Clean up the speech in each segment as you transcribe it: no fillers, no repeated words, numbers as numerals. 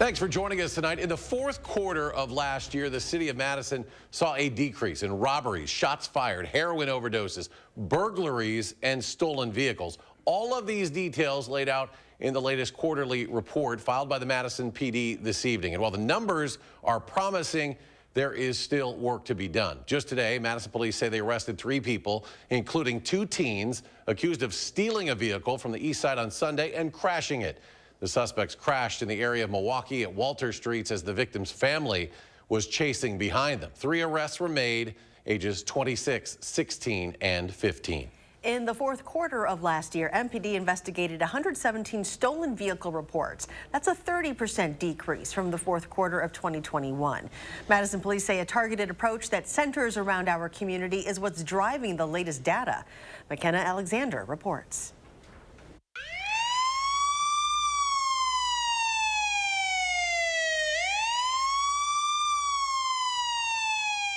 Thanks for joining us tonight. In the fourth quarter of last year, the city of Madison saw a decrease in robberies, shots fired, heroin overdoses, burglaries, and stolen vehicles. All of these details laid out in the latest quarterly report filed by the Madison PD this evening. And while the numbers are promising, there is still work to be done. Just today, Madison police say they arrested 3 people, including 2 teens, accused of stealing a vehicle from the east side on Sunday and crashing it. The suspects crashed in the area of Milwaukee at Walter Streets as the victim's family was chasing behind them. 3 arrests were made, ages 26, 16, and 15. In the fourth quarter of last year, MPD investigated 117 stolen vehicle reports. That's a 30% decrease from the fourth quarter of 2021. Madison police say a targeted approach that centers around our community is what's driving the latest data. McKenna Alexander reports.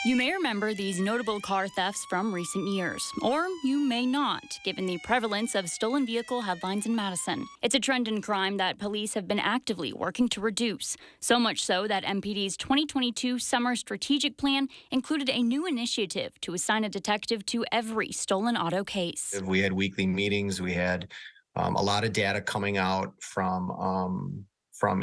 You may remember these notable car thefts from recent years, or you may not, given the prevalence of stolen vehicle headlines in Madison. It's a trend in crime that police have been actively working to reduce, so much so that MPD's 2022 Summer Strategic Plan included a new initiative to assign a detective to every stolen auto case. We had weekly meetings. We had a lot of data coming out from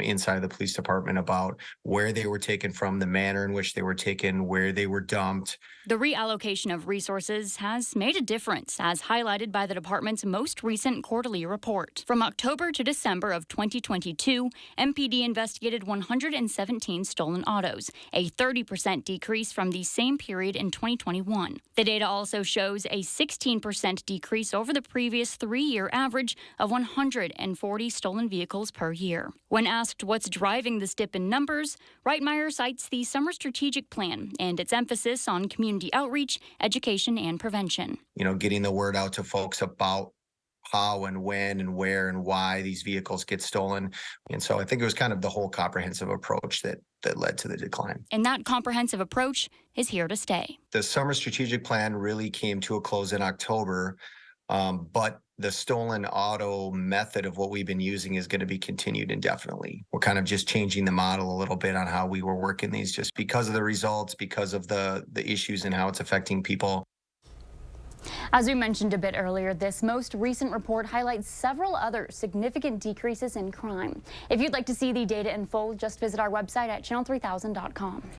inside the police department about where they were taken from, the manner in which they were taken, where they were dumped. The reallocation of resources has made a difference, as highlighted by the department's most recent quarterly report. From October to December of 2022, MPD investigated 117 stolen autos, a 30% decrease from the same period in 2021. The data also shows a 16% decrease over the previous 3-year average of 140 stolen vehicles per year. When asked what's driving this dip in numbers, Reitmeyer cites the Summer Strategic Plan and its emphasis on community outreach, education, and prevention. Getting the word out to folks about how and when and where and why these vehicles get stolen. And so I think it was kind of the whole comprehensive approach that led to the decline. And that comprehensive approach is here to stay. The Summer Strategic Plan really came to a close in October, but the stolen auto method of what we've been using is going to be continued indefinitely. We're kind of just changing the model a little bit on how we were working these, just because of the results, because of the issues and how it's affecting people. As we mentioned a bit earlier, this most recent report highlights several other significant decreases in crime. If you'd like to see the data in full, just visit our website at channel3000.com.